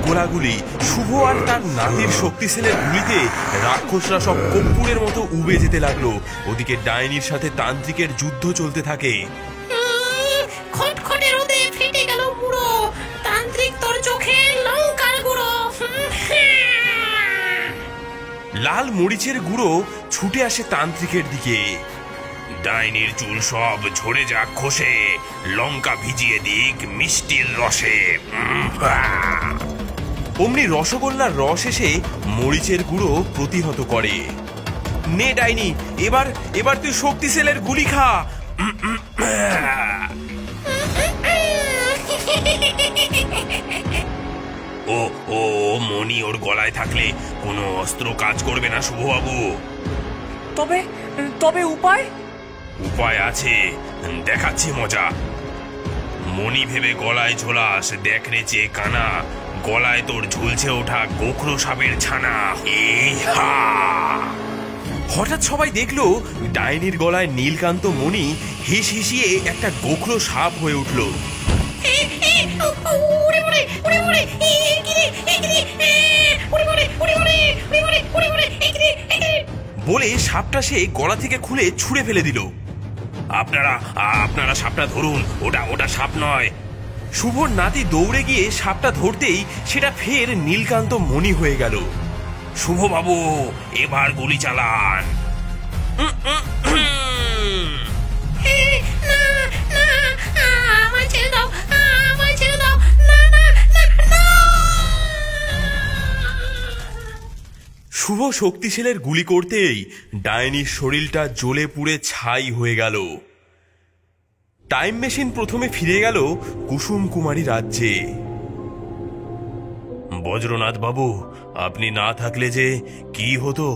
গোলাগুলি। শুভ আর তার নাতির শক্তি সেলের গুলিতে রাক্ষসরা সব কর্পূরের মতো উবে যেতে লাগলো। ওদিকে ডাইনির সাথে তান্ত্রিকের যুদ্ধ চলতে থাকে। খটখটে রোদে ফেটে গেল পুরো, তান্ত্রিক তোর চোখে লঙ্কার গুঁড়ো। লাল মরিচের গুঁড়ো ছুটে আসে তান্ত্রিকের দিকে। ডাইনির চুল সব ঝরে যাক খসে, লঙ্কা ভিজিয়ে দিক মিষ্টির রসে। অমনি রসগোল্লার রস এসে মরিচের গুঁড়ো প্রতিহত করে। নে ডাইনি, এবার এবার তুই শক্তি সেলের গুলি খা। ও ও মণি ওর গলায় থাকলে কোনো অস্ত্র কাজ করবে না শুভবাবু। তবে তবে উপায়? উপায় আছে, দেখাচ্ছি মজা। মণি ভেবে গলায় ঝোলাস, দেখ রে চেয়ে কানা, গলায় তোর ঝুলছে ওঠা গোখরো সাপের ছানা। হঠাৎ সবাই দেখলো ডাইনির গলায় নীলকান্ত মণি হিস হিসিয়ে একটা গোখরো সাপ হয়ে উঠল। বলে সাপটা সে গলা থেকে খুলে ছুঁড়ে ফেলে দিল। আপনারা আপনারা সাপটা ধরুন, ওটা ওটা সাপ নয়। শুভর নাতি দৌড়ে গিয়ে সাপটা ধরতেই সেটা ফের নীলকান্ত মণি হয়ে গেল। শুভ বাবু এবার গুলি চালান। শুভ শক্তিশালের গুলি করতেই ডাইনির শরীরটা জ্বলে পুড়ে ছাই হয়ে গেল। টাইম মেশিন প্রথমে ফিরে গেল কুসুম কুমারী রাজ্যে। বজ্রনাথ বাবু, আপনি না থাকলে যে কি হতো,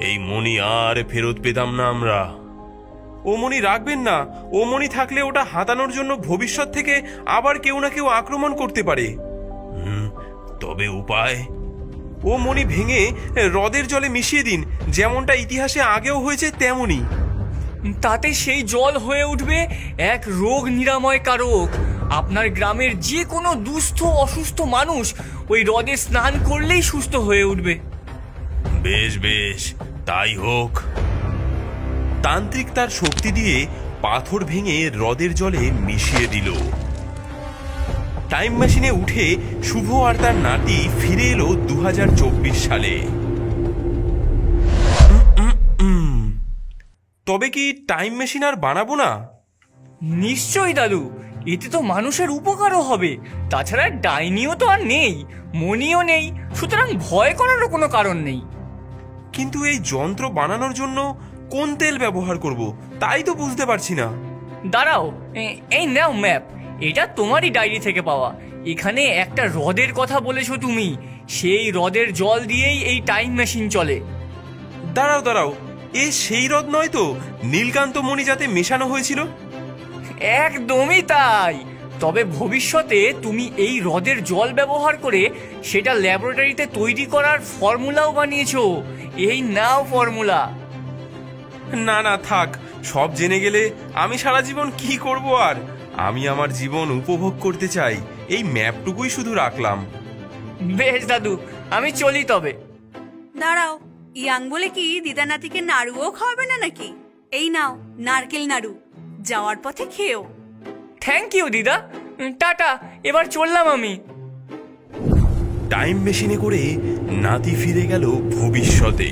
এই মণি আর ফেরত পেতাম না আমরা। ও মণি রাখবেন না, ও মণি থাকলে ওটা হাতানোর জন্য ভবিষ্যৎ থেকে আবার কেউ না কেউ আক্রমণ করতে পারে। তবে উপায়? ও মণি ভেঙে হ্রদের জলে মিশিয়ে দিন, যেমনটা ইতিহাসে আগেও হয়েছে তেমনই। তাতে সেই জল হয়ে উঠবে এক রোগ নিরাময় কারক। আপনার গ্রামের যে কোনো দুস্থ অসুস্থ মানুষ ওই হ্রদে স্নান করলেই সুস্থ হয়ে উঠবে। বেশ বেশ, তাই হোক। তান্ত্রিক তার শক্তি দিয়ে পাথর ভেঙে হ্রদের জলে মিশিয়ে দিল। টাইম মেশিনে উঠে শুভ আর তার নাতি ফিরে এলো 2024 সালে। তবে কি টাইম মেশিন আর বানাবো না? নিশ্চয়ই দাদু, এতে তো মানুষের উপকারও হবে। তাছাড়া ডাইনিও তো আর নেই, মণিও নেই, সুতরাং ভয় করারও কোনো কারণ নেই। কিন্তু এই যন্ত্র বানানোর জন্য কোন তেল ব্যবহার করব তাই তো বুঝতে পারছি না। দাঁড়াও, এই নাও ম্যাপ, এটা তোমারই ডায়েরি থেকে পাওয়া। এখানে একটা হ্রদের কথা বলেছো তুমি, সেই হ্রদের জল দিয়েই এই টাইম মেশিন চলে। দাঁড়াও দাঁড়াও, এ সেই হ্রদ নয় তো নীলকান্ত মণি যাতে মেশানো হয়েছিল? একদমই তাই। তবে ভবিষ্যতে তুমি এই হ্রদের জল ব্যবহার করে সেটা ল্যাবরেটরিতে তৈরি করার ফর্মুলাও বানিয়েছো। এই নাও ফর্মুলা। না না থাক, সব জেনে গেলে আমি সারা জীবন কি করব আর। আমি আমার জীবন উপভোগ করতে চাই, এই ম্যাপটুকুই শুধু রাখলাম। বেশ দাদু, আমি চলি তবে। দাঁড়াও, ইয়াং বলে কি দিদা নাতিকে নাড়ুও খাওয়াবে না নাকি? এই নাও নারকেল নাড়ু, যাওয়ার পথে খেও। থ্যাংক ইউ দিদা, টাটা, এবার চললাম আমি। টাইম মেশিনে করে নাতি ফিরে গেল ভবিষ্যতে।